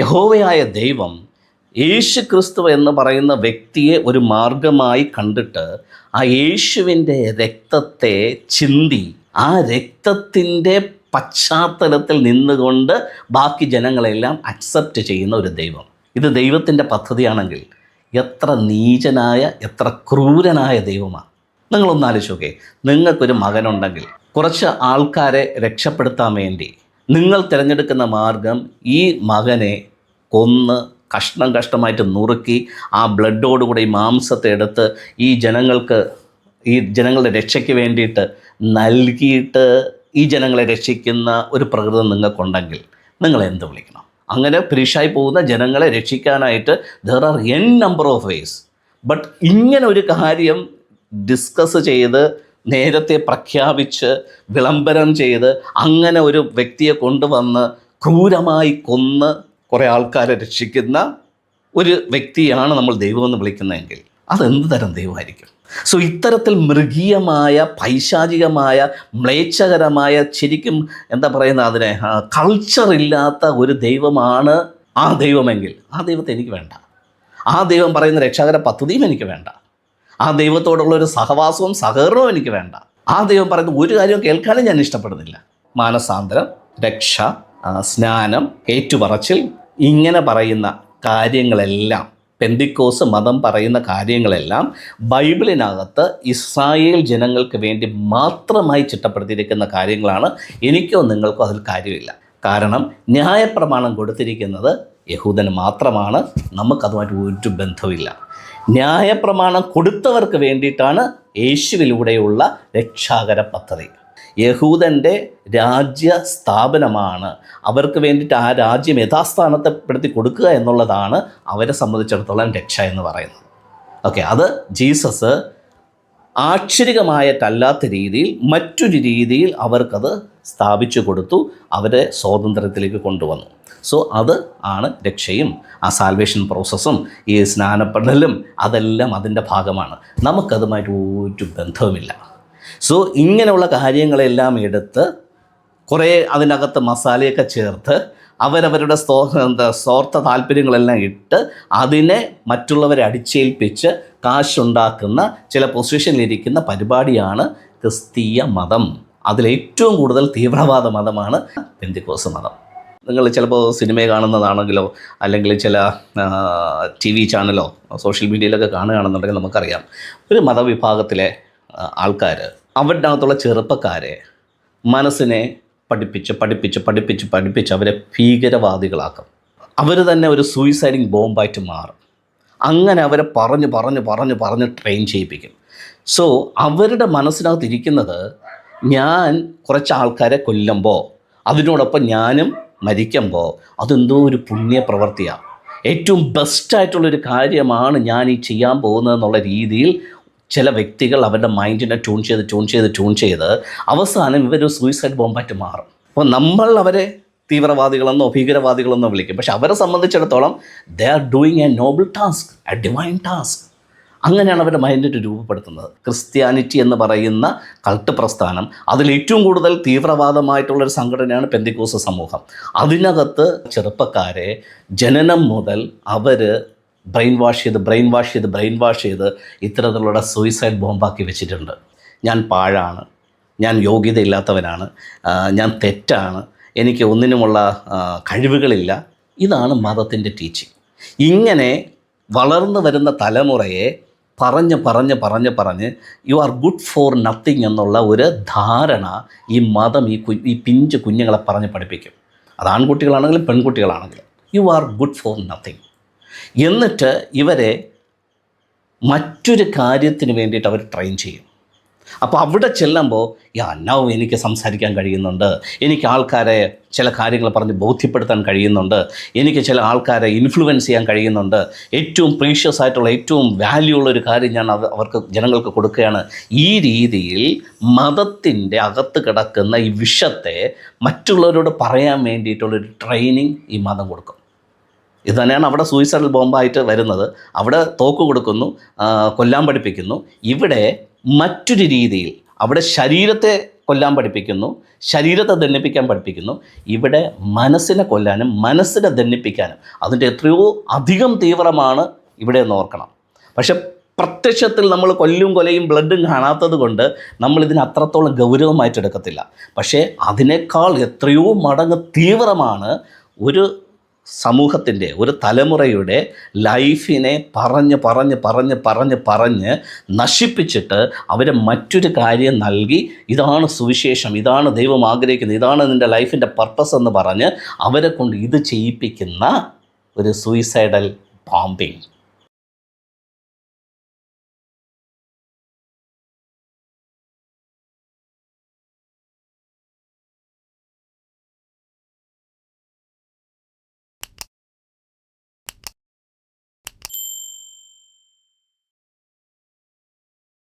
യഹോവയായ ദൈവം യേശു ക്രിസ്തു എന്ന് പറയുന്ന വ്യക്തിയെ ഒരു മാർഗമായി കണ്ടിട്ട് ആ യേശുവിൻ്റെ രക്തത്തെ ചിന്തി ആ രക്തത്തിൻ്റെ പശ്ചാത്തലത്തിൽ നിന്നുകൊണ്ട് ബാക്കി ജനങ്ങളെല്ലാം അക്സെപ്റ്റ് ചെയ്യുന്ന ഒരു ദൈവം. ഇത് ദൈവത്തിൻ്റെ പദ്ധതിയാണെങ്കിൽ എത്ര നീചനായ, എത്ര ക്രൂരനായ ദൈവമാണ്. നിങ്ങളൊന്ന് ആലോചിച്ചോക്കെ, നിങ്ങൾക്കൊരു മകനുണ്ടെങ്കിൽ കുറച്ച് ആൾക്കാരെ രക്ഷപ്പെടുത്താൻ വേണ്ടി നിങ്ങൾ തിരഞ്ഞെടുക്കുന്ന മാർഗം ഈ മകനെ കൊന്ന് കഷ്ണം കഷ്ണമായിട്ട് നുറുക്കി ആ ബ്ലഡോടുകൂടി ഈ മാംസത്തെ എടുത്ത് ഈ ജനങ്ങളുടെ രക്ഷയ്ക്ക് വേണ്ടിയിട്ട് നൽകിയിട്ട് ഈ ജനങ്ങളെ രക്ഷിക്കുന്ന ഒരു പ്രകൃതം നിങ്ങൾക്കുണ്ടെങ്കിൽ നിങ്ങൾ എന്ത് വിളിക്കണം? അങ്ങനെ പിരിശായി പോകുന്ന ജനങ്ങളെ രക്ഷിക്കാനായിട്ട് there are n number of ways. But ഇങ്ങനെ ഒരു കാര്യം ഡിസ്കസ് ചെയ്ത് നേരത്തെ പ്രഖ്യാപിച്ച് വിളംബരം ചെയ്ത് അങ്ങനെ ഒരു വ്യക്തിയെ കൊണ്ടുവന്ന് ക്രൂരമായി കൊന്ന് കുറേ ആൾക്കാരെ രക്ഷിക്കുന്ന ഒരു വ്യക്തിയാണ് നമ്മൾ ദൈവമെന്ന് വിളിക്കുന്നതെങ്കിൽ അതെന്ത് തരം ദൈവമായിരിക്കും? സോ ഇത്തരത്തിൽ മൃഗീയമായ, പൈശാചികമായ, മ്ലേച്ഛകരമായ, ശരിക്കും എന്താ പറയുന്നത്, അതിനെ കൾച്ചർ ഇല്ലാത്ത ഒരു ദൈവമാണ് ആ ദൈവമെങ്കിൽ ആ ദൈവത്തെ എനിക്ക് വേണ്ട. ആ ദൈവം പറയുന്ന രക്ഷാകര പദ്ധതിയും എനിക്ക് വേണ്ട. ആ ദൈവത്തോടുള്ള ഒരു സഹവാസവും സഹകരണവും എനിക്ക് വേണ്ട. ആ ദൈവം പറയുന്ന ഒരു കാര്യവും കേൾക്കാനും ഞാൻ ഇഷ്ടപ്പെടുന്നില്ല. മാനസാന്തരം, രക്ഷ, സ്നാനം, ഏറ്റുപറച്ചിൽ, ഇങ്ങനെ പറയുന്ന കാര്യങ്ങളെല്ലാം, പെന്തിക്കോസ് മതം പറയുന്ന കാര്യങ്ങളെല്ലാം ബൈബിളിനകത്ത് ഇസ്രായേൽ ജനങ്ങൾക്ക് വേണ്ടി മാത്രമായി ചിട്ടപ്പെടുത്തിയിരിക്കുന്ന കാര്യങ്ങളാണ്. എനിക്കോ നിങ്ങൾക്കോ അതിൽ കാര്യമില്ല. കാരണം ന്യായപ്രമാണം കൊടുത്തിരിക്കുന്നത് യഹൂദന് മാത്രമാണ്. നമുക്കതുമായിട്ട് ഒരു ബന്ധവുമില്ല. ന്യായപ്രമാണം കൊടുത്തവർക്ക് വേണ്ടിയിട്ടാണ് യേശുവിലൂടെയുള്ള രക്ഷാകര പദ്ധതി. യഹൂദൻ്റെ രാജ്യ സ്ഥാപനമാണ്. അവർക്ക് വേണ്ടിയിട്ട് ആ രാജ്യം യഥാസ്ഥാനത്തെപ്പെടുത്തി കൊടുക്കുക എന്നുള്ളതാണ് അവരെ സംബന്ധിച്ചിടത്തോളം രക്ഷ എന്ന് പറയുന്നത്. ഓക്കെ, അത് ജീസസ് ആക്ഷരികമായിട്ടല്ലാത്ത രീതിയിൽ മറ്റൊരു രീതിയിൽ അവർക്കത് സ്ഥാപിച്ചു കൊടുത്തു, അവരെ സ്വാതന്ത്ര്യത്തിലേക്ക് കൊണ്ടുവന്നു. സോ അത് ആണ് രക്ഷയും ആ സാൽവേഷൻ പ്രോസസ്സും ഈ സ്നാനപ്പെടലും അതെല്ലാം അതിൻ്റെ ഭാഗമാണ്. നമുക്കതുമായിട്ട് ഒരു ബന്ധവുമില്ല. സോ ഇങ്ങനെയുള്ള കാര്യങ്ങളെല്ലാം എടുത്ത് കുറേ അതിനകത്ത് മസാലയൊക്കെ ചേർത്ത് അവരവരുടെ സ്വാർത്ഥ താല്പര്യങ്ങളെല്ലാം ഇട്ട് അതിനെ മറ്റുള്ളവരെ അടിച്ചേൽപ്പിച്ച് കാശുണ്ടാക്കുന്ന ചില പൊസിഷനിലിരിക്കുന്ന പരിപാടിയാണ് ക്രിസ്തീയ മതം. അതിലേറ്റവും കൂടുതൽ തീവ്രവാദ മതമാണ് പെന്തിക്കോസ് മതം. നിങ്ങൾ ചിലപ്പോൾ സിനിമ കാണുന്നതാണെങ്കിലോ അല്ലെങ്കിൽ ചില TV ചാനലോ സോഷ്യൽ മീഡിയയിലൊക്കെ കാണുകയാണെന്നുണ്ടെങ്കിൽ നമുക്കറിയാം, ഒരു മതവിഭാഗത്തിലെ ആൾക്കാർ അവരുടെ അകത്തുള്ള ചെറുപ്പക്കാരെ മനസ്സിനെ പഠിപ്പിച്ച് അവരെ ഭീകരവാദികളാക്കും. അവർ തന്നെ ഒരു സൂയിസൈഡിങ് ബോംബായിട്ട് മാറും. അങ്ങനെ അവരെ പറഞ്ഞ് ട്രെയിൻ ചെയ്യിപ്പിക്കും. സോ അവരുടെ മനസ്സിനകത്തിരിക്കുന്നത്, ഞാൻ കുറച്ച് ആൾക്കാരെ കൊല്ലുമ്പോൾ അതിനോടൊപ്പം ഞാനും മരിക്കുമ്പോൾ അതെന്തോ ഒരു പുണ്യപ്രവൃത്തിയാണ്, ഏറ്റവും ബെസ്റ്റായിട്ടുള്ളൊരു കാര്യമാണ് ഞാൻ ഈ ചെയ്യാൻ പോകുന്നതെന്നുള്ള രീതിയിൽ ചില വ്യക്തികൾ അവരുടെ മൈൻഡിനെ ട്യൂൺ ചെയ്ത് അവസാനം ഇവർ സൂയിസൈഡ് ബോംബായിട്ട് മാറും. അപ്പോൾ നമ്മൾ അവരെ തീവ്രവാദികളെന്നോ ഭീകരവാദികളെന്നോ വിളിക്കും. പക്ഷെ അവരെ സംബന്ധിച്ചിടത്തോളം they are doing A Noble task, A divine task. അങ്ങനെയാണ് അവരുടെ മൈൻഡിനെ രൂപപ്പെടുത്തുന്നത്. ക്രിസ്ത്യാനിറ്റി എന്ന് പറയുന്ന കൾട്ട് പ്രസ്ഥാനം, അതിലേറ്റവും കൂടുതൽ തീവ്രവാദമായിട്ടുള്ളൊരു സംഘടനയാണ് പെന്തിക്കോസ് സമൂഹം. അതിനകത്ത് ചെറുപ്പക്കാരെ ജനനം മുതൽ അവർ ബ്രെയിൻ വാഷ് ചെയ്ത് ഇത്തരത്തിലുള്ള സൂയിസൈഡ് ബോംബാക്കി വെച്ചിട്ടുണ്ട്. ഞാൻ പാഴാണ്, ഞാൻ യോഗ്യതയില്ലാത്തവനാണ്, ഞാൻ തെറ്റാണ്, എനിക്ക് ഒന്നിനുമുള്ള കഴിവുകളില്ല. ഇതാണ് മതത്തിൻ്റെ ടീച്ചിങ്. ഇങ്ങനെ വളർന്നു വരുന്ന തലമുറയെ പറഞ്ഞ് U are good for nothing എന്നുള്ള ഒരു ധാരണ ഈ മതം ഈ പിഞ്ച് കുഞ്ഞുങ്ങളെ പഠിപ്പിക്കും. അത് ആൺകുട്ടികളാണെങ്കിലും പെൺകുട്ടികളാണെങ്കിലും you are good for nothing. എന്നിട്ട് ഇവരെ മറ്റൊരു കാര്യത്തിന് വേണ്ടിയിട്ട് അവർ ട്രെയിൻ ചെയ്യും. അപ്പോൾ അവിടെ ചെല്ലുമ്പോൾ നൗ എനിക്ക് സംസാരിക്കാൻ കഴിയുന്നുണ്ട്, എനിക്ക് ആൾക്കാരെ ചില കാര്യങ്ങൾ പറഞ്ഞ് ബോധ്യപ്പെടുത്താൻ കഴിയുന്നുണ്ട്, എനിക്ക് ചില ആൾക്കാരെ ഇൻഫ്ലുവൻസ് ചെയ്യാൻ കഴിയുന്നുണ്ട്, ഏറ്റവും പ്രീഷ്യസ് ആയിട്ടുള്ള ഏറ്റവും വാല്യൂ ഉള്ള ഒരു കാര്യം ഞാൻ അവർക്ക് ജനങ്ങൾക്ക് കൊടുക്കുകയാണ്. ഈ രീതിയിൽ മതത്തിൻ്റെ അകത്ത് കിടക്കുന്ന ഈ വിഷത്തെ മറ്റുള്ളവരോട് പറയാൻ വേണ്ടിയിട്ടുള്ളൊരു ട്രെയിനിങ് ഈ മതം കൊടുക്കും. ഇത് തന്നെയാണ് അവിടെ സൂയിസൈഡൽ ബോംബായിട്ട് വരുന്നത്. അവിടെ തോക്ക് കൊടുക്കുന്നു, കൊല്ലാൻ പഠിപ്പിക്കുന്നു. ഇവിടെ മറ്റൊരു രീതിയിൽ അവിടെ ശരീരത്തെ കൊല്ലാൻ പഠിപ്പിക്കുന്നു, ശരീരത്തെ ദണ്ഡിപ്പിക്കാൻ പഠിപ്പിക്കുന്നു. ഇവിടെ മനസ്സിനെ കൊല്ലാനും മനസ്സിനെ ദണ്ഡിപ്പിക്കാനും അതിൻ്റെ എത്രയോ അധികം തീവ്രമാണ് ഇവിടെ എന്ന് ഓർക്കണം. പക്ഷെ പ്രത്യക്ഷത്തിൽ നമ്മൾ കൊലയും ബ്ലഡും കാണാത്തത് കൊണ്ട് നമ്മളിതിനെ അത്രത്തോളം ഗൗരവമായിട്ടെടുക്കത്തില്ല. പക്ഷേ അതിനേക്കാൾ എത്രയോ മടങ്ങ് തീവ്രമാണ് ഒരു സമൂഹത്തിൻ്റെ, ഒരു തലമുറയുടെ ലൈഫിനെ പറഞ്ഞ് നശിപ്പിച്ചിട്ട് അവരെ മറ്റൊരു കാര്യം നൽകി, ഇതാണ് സുവിശേഷം, ഇതാണ് ദൈവം ആഗ്രഹിക്കുന്നത്, ഇതാണ് നിൻ്റെ ലൈഫിൻ്റെ പർപ്പസ് എന്ന് പറഞ്ഞ് അവരെ കൊണ്ട് ഇത് ചെയ്യിപ്പിക്കുന്ന ഒരു സൂയിസൈഡൽ ബോംബിങ്.